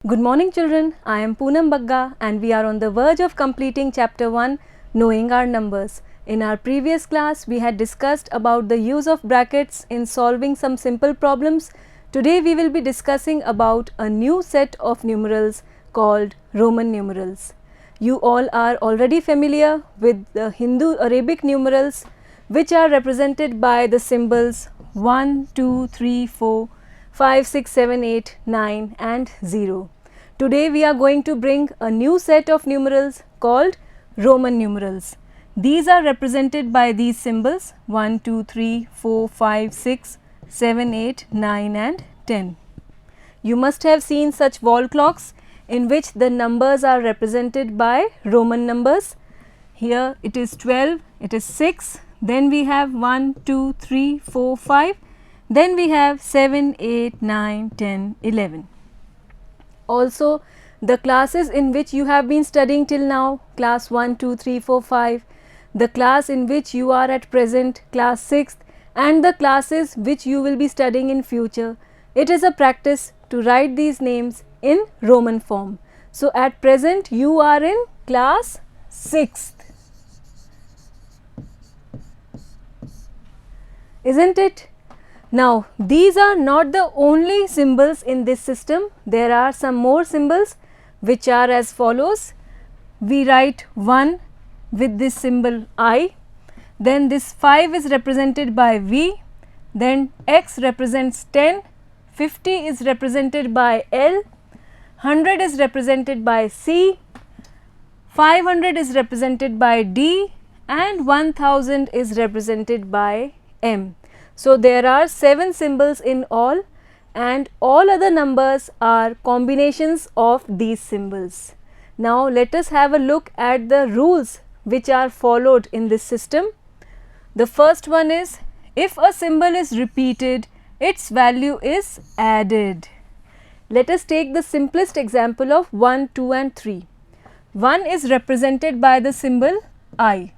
Good morning children, I am Poonam Bagga and we are on the verge of completing chapter 1, Knowing Our Numbers. In our previous class, we had discussed about the use of brackets in solving some simple problems. Today we will be discussing about a new set of numerals called Roman numerals. You all are already familiar with the Hindu Arabic numerals, which are represented by the symbols 1, 2, 3, 4, 5, 6, 7, 8, 9 and 0. Today we are going to bring a new set of numerals called Roman numerals. These are represented by these symbols 1, 2, 3, 4, 5, 6, 7, 8, 9 and 10. You must have seen such wall clocks in which the numbers are represented by Roman numbers. Here it is 12, it is 6, then we have 1, 2, 3, 4, 5, then we have 7, 8, 9, 10, 11. Also, the classes in which you have been studying till now, class 1, 2, 3, 4, 5, the class in which you are at present, class 6th, and the classes which you will be studying in future, it is a practice to write these names in Roman form. So, at present you are in class 6th, isn't it? Now, these are not the only symbols in this system. There are some more symbols which are as follows. We write 1 with this symbol I, then this 5 is represented by V, then X represents 10, 50 is represented by L, 100 is represented by C, 500 is represented by D and 1000 is represented by M. So, there are 7 symbols in all and all other numbers are combinations of these symbols. Now, let us have a look at the rules which are followed in this system. The first one is, if a symbol is repeated, its value is added. Let us take the simplest example of 1, 2 and 3. 1 is represented by the symbol I,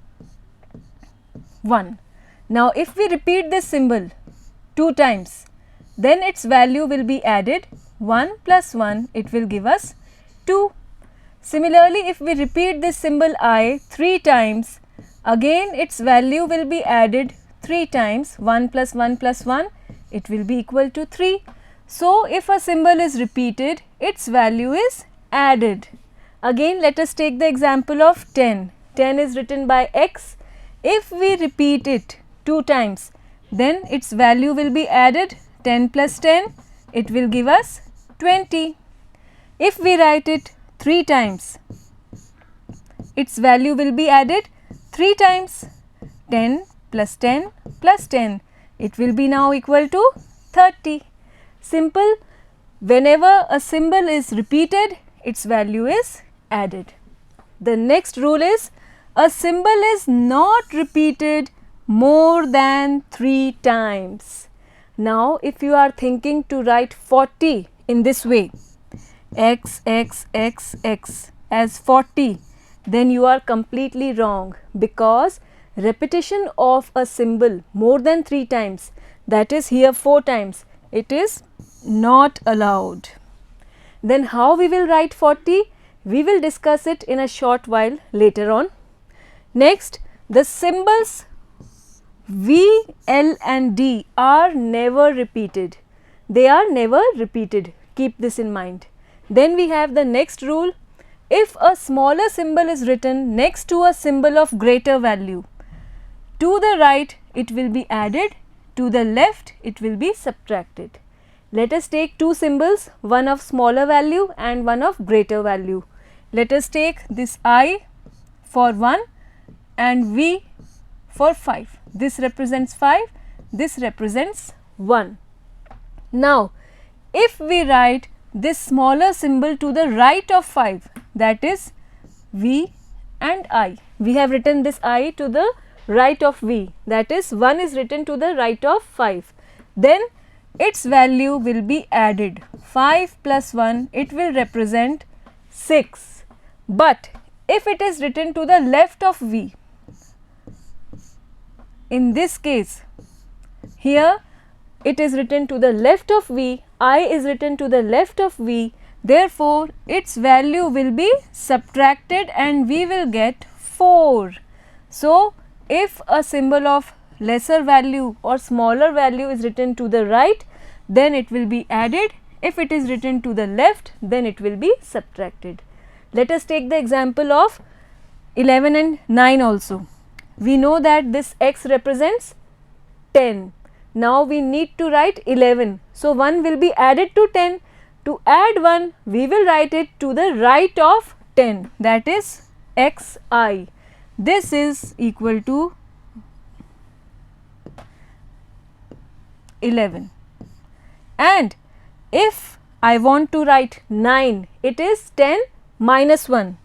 1. Now, if we repeat this symbol 2 times, then its value will be added. 1 plus 1, it will give us 2. Similarly, if we repeat this symbol I 3 times, again its value will be added 3 times. 1 plus 1 plus 1, it will be equal to 3. So, if a symbol is repeated, its value is added. Again, let us take the example of 10. 10 is written by X. If we repeat it 2 times, then its value will be added. 10 plus 10, it will give us 20. If we write it 3 times, its value will be added 3 times. 10 plus 10 plus 10, it will be now equal to 30. Simple. Whenever a symbol is repeated, its value is added. The next rule is, a symbol is not repeated more than 3 times. Now, if you are thinking to write 40 in this way, X, X, X, X as 40, then you are completely wrong, because repetition of a symbol more than 3 times, that is here 4 times, it is not allowed. Then how we will write 40? We will discuss it in a short while later on. Next, the symbols V, L and D are never repeated. They are never repeated. Keep this in mind. Then we have the next rule. If a smaller symbol is written next to a symbol of greater value, to the right it will be added, to the left it will be subtracted. Let us take 2 symbols, one of smaller value and one of greater value. Let us take this I for 1 and V for 5. This represents 5, this represents 1. Now, if we write this smaller symbol to the right of 5, that is V and I. We have written this I to the right of V, that is 1 is written to the right of 5. Then its value will be added. 5 plus 1, it will represent 6. But if it is written to the left of V, in this case, here it is written to the left of V, I is written to the left of V, Therefore, its value will be subtracted and we will get 4. So, if a symbol of lesser value or smaller value is written to the right, then it will be added. If it is written to the left, then it will be subtracted. Let us take the example of 11 and 9 also. We know that this x represents 10. Now we need to write 11. So, 1 will be added to 10. To add 1, we will write it to the right of 10, that is xi. This is equal to 11. And if I want to write 9, it is 10 minus 1.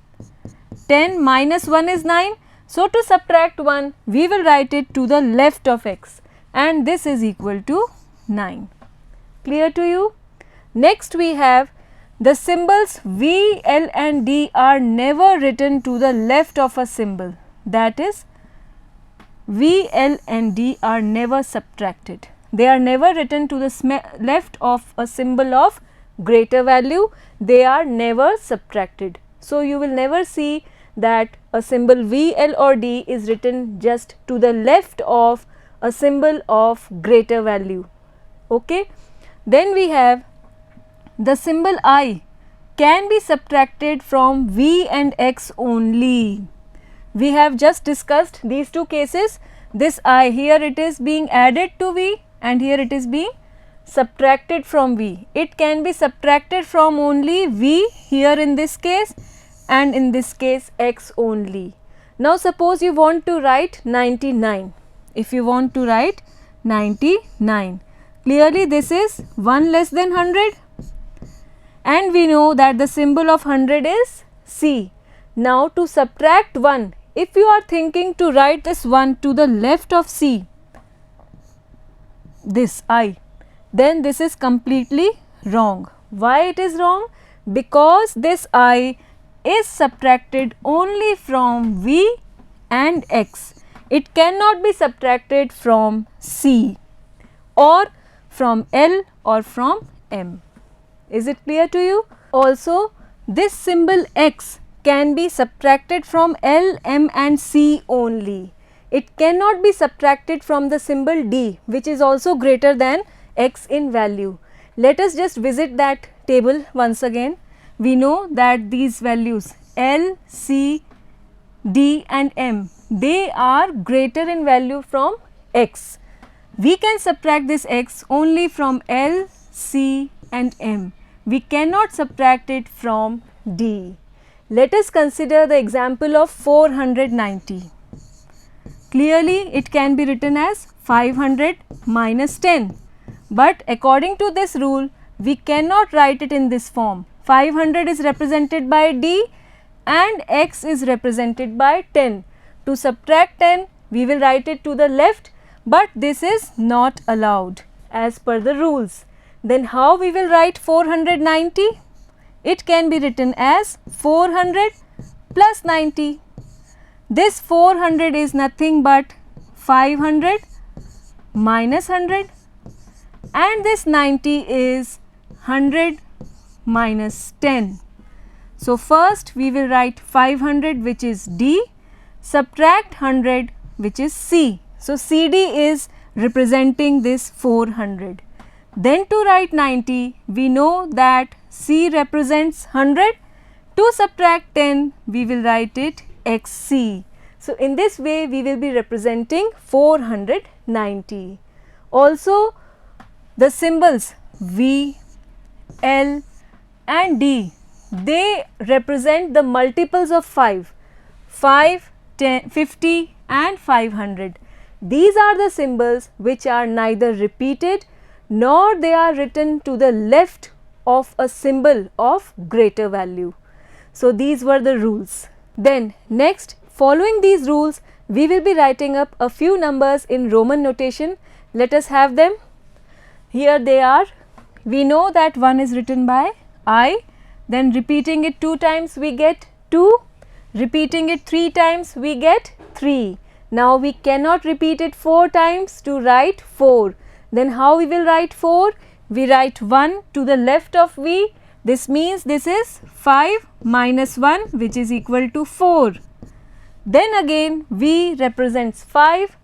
10 minus 1 is 9. So, to subtract 1, we will write it to the left of x, and this is equal to 9. Clear to you? Next we have the symbols V, L and D are never written to the left of a symbol, that is V, L and D are never subtracted. They are never written to the left of a symbol of greater value, they are never subtracted. So, you will never see that a symbol V, L or D is written just to the left of a symbol of greater value. Okay? Then we have the symbol I can be subtracted from V and X only. We have just discussed these two cases. This I, here it is being added to V and here it is being subtracted from V. It can be subtracted from only V here in this case and in this case X only. Now suppose you want to write 99. If you want to write 99, clearly this is 1 less than 100. And we know that the symbol of 100 is C. Now to subtract 1, if you are thinking to write this 1 to the left of C, this I, then this is completely wrong. Why it is wrong? Because this I is subtracted only from V and X. It cannot be subtracted from C or from L or from M. Is it clear to you? Also, this symbol X can be subtracted from L, M and C only. It cannot be subtracted from the symbol D, which is also greater than X in value. Let us just visit that table once again. We know that these values L, C, D and M, they are greater in value from X. We can subtract this X only from L, C and M. We cannot subtract it from D. Let us consider the example of 490. Clearly, it can be written as 500 minus 10. But according to this rule, we cannot write it in this form. 500 is represented by D and X is represented by 10. To subtract 10, we will write it to the left, but this is not allowed as per the rules. Then how we will write 490? It can be written as 400 plus 90. This 400 is nothing but 500 minus 100 and this 90 is 100 minus 10. So, first we will write 500 which is D, subtract 100 which is C. So, CD is representing this 400. Then to write 90, we know that C represents 100. To subtract 10, we will write it XC. So, in this way, we will be representing 490. Also, the symbols V, L and D, they represent the multiples of 5, 5, 10, 50 and 500. These are the symbols which are neither repeated nor they are written to the left of a symbol of greater value. So, these were the rules. Then next, following these rules, we will be writing up a few numbers in Roman notation. Let us have them. Here they are. We know that 1 is written by I, then repeating it 2 times we get 2, repeating it 3 times we get 3. Now, we cannot repeat it 4 times to write 4. Then how we will write 4? We write 1 to the left of V, This means this is 5 minus 1, which is equal to 4. Then again V represents 5.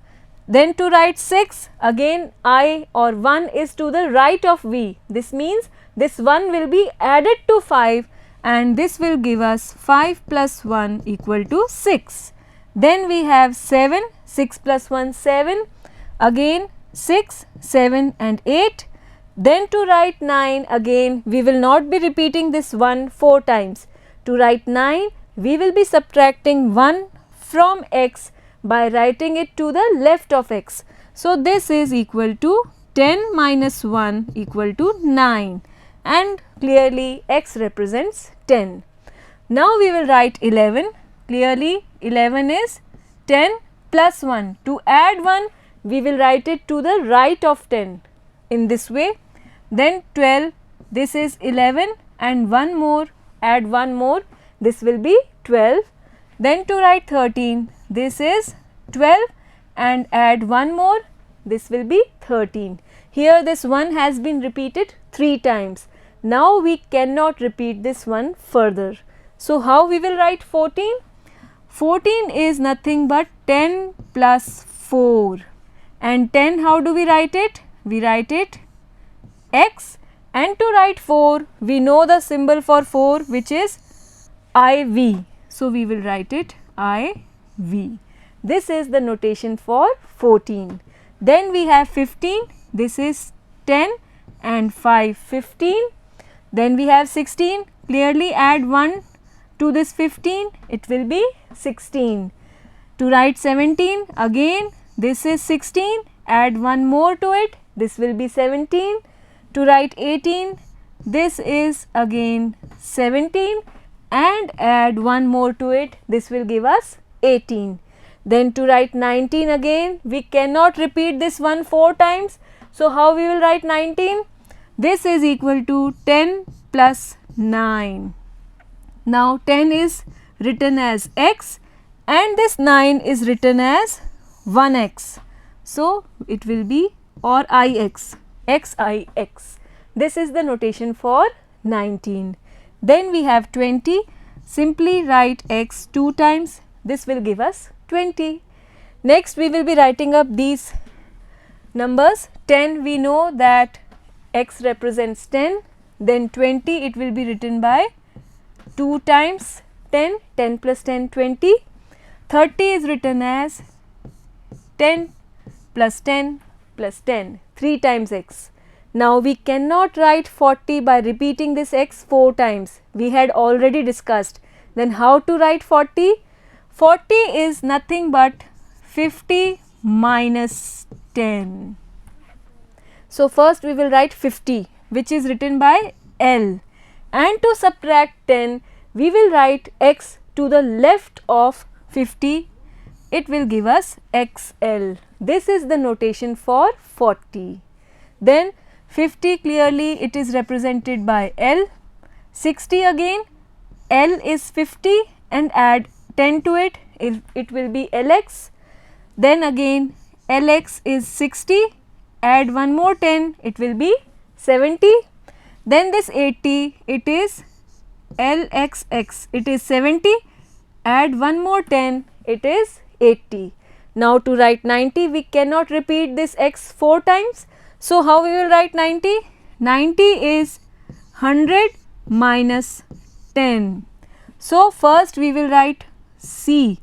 Then to write 6, again I or 1 is to the right of V. This means this 1 will be added to 5 and this will give us 5 plus 1 equal to 6. Then we have 7, 6 plus 1 7, again 6, 7 and 8. Then to write 9, again we will not be repeating this 1 4 times. To write 9, we will be subtracting 1 from x by writing it to the left of x. So, this is equal to 10 minus 1 equal to 9 and clearly x represents 10. Now, we will write 11. Clearly 11 is 10 plus 1. To add 1, we will write it to the right of 10 in this way. Then 12, this is 11 and one more, add one more, this will be 12. Then to write 13, this is 12 and add one more, this will be 13. Here this one has been repeated 3 times. Now we cannot repeat this one further. So, how we will write 14? 14 is nothing but 10 plus 4 and 10, how do we write it? We write it x, and to write 4 we know the symbol for 4 which is IV. So, we will write it IV. This is the notation for 14. Then we have 15, this is 10 and 5 15. Then we have 16, clearly add 1 to this 15, it will be 16. To write 17, again this is 16, add 1 more to it, this will be 17. To write 18, this is again 17 and add 1 more to it, this will give us 18. Then to write 19 again, we cannot repeat this one 4 times. So, how we will write 19? This is equal to 10 plus 9. Now, 10 is written as x and this 9 is written as 1x. So, it will be or ix, xix. This is the notation for 19. Then we have 20, simply write x 2 times, this will give us 20. Next we will be writing up these numbers. 10 we know that x represents 10, then 20 it will be written by 2 times 10, 10 plus 10 20. 30 is written as 10 plus 10 plus 10, 3 times x. Now, we cannot write 40 by repeating this x 4 times, we had already discussed. Then how to write 40? 40 is nothing but 50 minus 10. So, first we will write 50 which is written by L, and to subtract 10 we will write x to the left of 50, it will give us XL. This is the notation for 40. Then 50 clearly it is represented by L, 60 again L is 50 and add 10 to it, it will be Lx. Then again Lx is 60, add one more 10, it will be 70. Then this 80, it is Lxx, it is 70, add one more 10, it is 80. Now, to write 90 we cannot repeat this x 4 times. So, how we will write 90? 90 is 100 minus 10. So, first we will write C.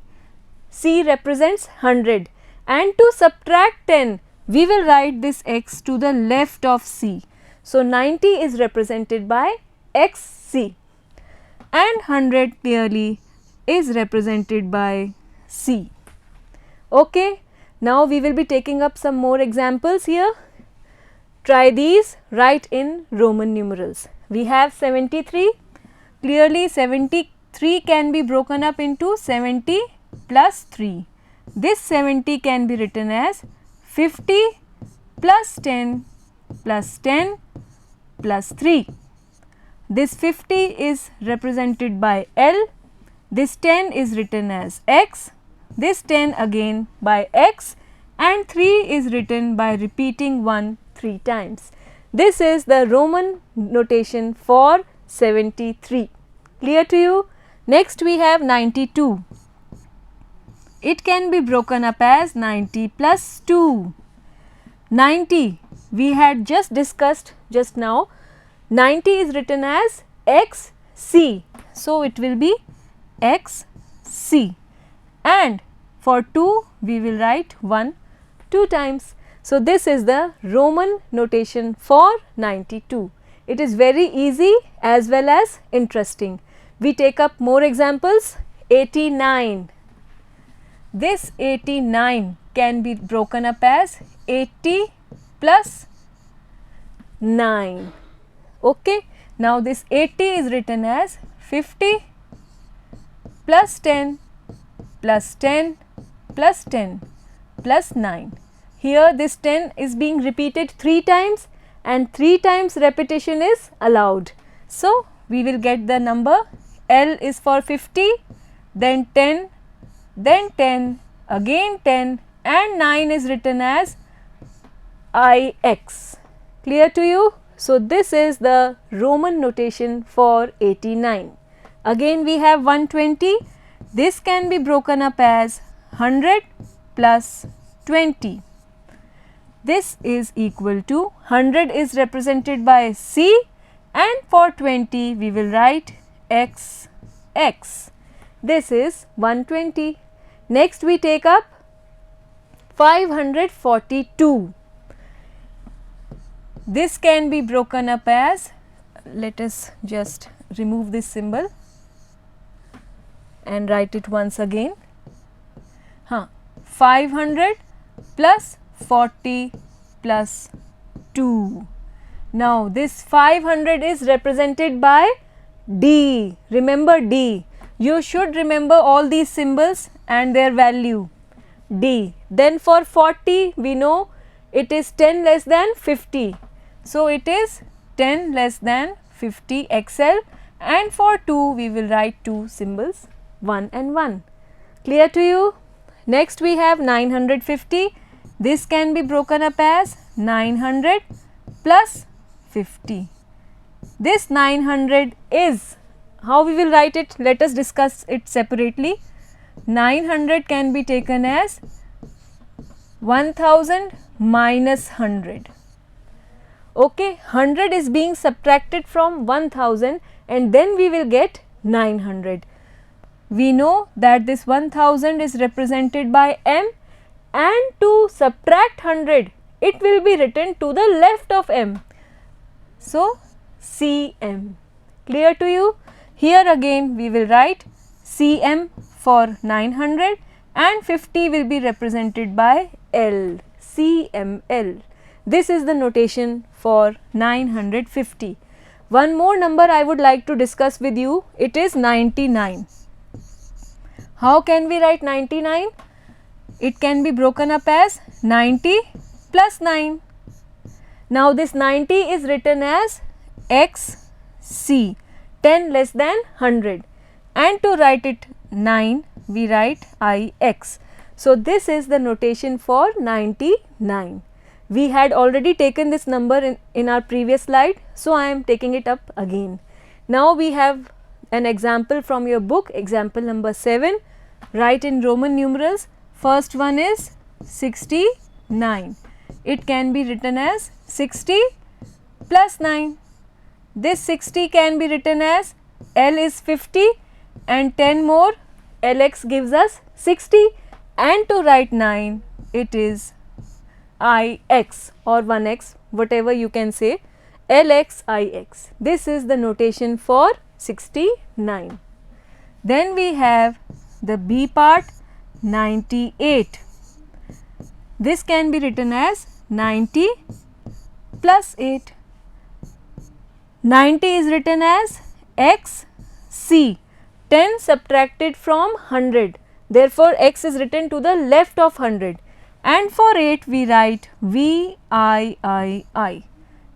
C represents 100 and to subtract 10 we will write this x to the left of C. So, 90 is represented by XC and 100 clearly is represented by C. Okay. Now, we will be taking up some more examples here. Try these, write in Roman numerals. We have 73, clearly 73 can be broken up into 70 plus 3. This 70 can be written as 50 plus 10 plus 10 plus 3. This 50 is represented by L, this 10 is written as x, this 10 again by x, and 3 is written by repeating 1 3 times. This is the Roman notation for 73. Clear to you? Next we have 92. It can be broken up as 90 plus 2. 90 we had just discussed just now. 90 is written as XC. So, it will be XC, and for 2 we will write 1 2 times. So, this is the Roman notation for 92. It is very easy as well as interesting. We take up more examples. 89. This 89 can be broken up as 80 plus 9. Okay. Now, this 80 is written as 50 plus 10 plus 10 plus 10 plus 9. Here this 10 is being repeated 3 times and 3 times repetition is allowed. So, we will get the number. L is for 50, then 10, then 10, again 10, and 9 is written as IX. Clear to you? So, this is the Roman notation for 89. Again we have 120. This can be broken up as 100 plus 20. This is equal to 100 is represented by C, and for 20 we will write XX. This is 120. Next we take up 542. This can be broken up as, let us just remove this symbol and write it once again. 500 plus 40 plus 2. Now, this 500 is represented by D. Remember D. You should remember all these symbols and their value. D. Then for 40 we know it is 10 less than 50. So, it is 10 less than 50 XL, and for 2 we will write 2 symbols 1 and 1. Clear to you? Next we have 950. This can be broken up as 900 plus 50. This 900 is, how we will write it? Let us discuss it separately. 900 can be taken as 1000 minus 100. Okay, 100 is being subtracted from 1000 and then we will get 900. We know that this 1000 is represented by M, and to subtract 100 it will be written to the left of M. So, CM. Clear to you? Here again we will write CM for 900 and 50 will be represented by L, CML. This is the notation for 950. One more number I would like to discuss with you, it is 99. How can we write 99? It can be broken up as 90 plus 9. Now, this 90 is written as XC, 10 less than 100, and to write it 9 we write IX. So, this is the notation for 99. We had already taken this number in our previous slide, so I am taking it up again. Now, we have an example from your book, example number 7. Write in Roman numerals. First one is 69. It can be written as 60 plus 9. This 60 can be written as L is 50 and 10 more, LX gives us 60, and to write 9 it is IX or 1x, whatever you can say, LX IX. This is the notation for 69. Then we have the B part, 98. This can be written as 90 plus 8. 90 is written as XC, 10 subtracted from 100. Therefore, X is written to the left of 100. And for 8 we write VIII,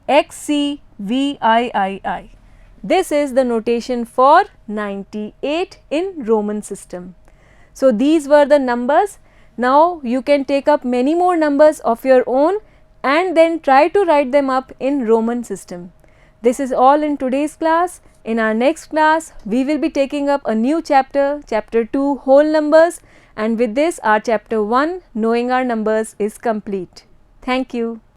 XC VIII. This is the notation for 98 in Roman system. So, these were the numbers. Now, you can take up many more numbers of your own and then try to write them up in Roman system. This is all in today's class. In our next class, we will be taking up a new chapter, chapter 2, whole numbers, and with this our chapter 1, knowing our numbers, is complete. Thank you.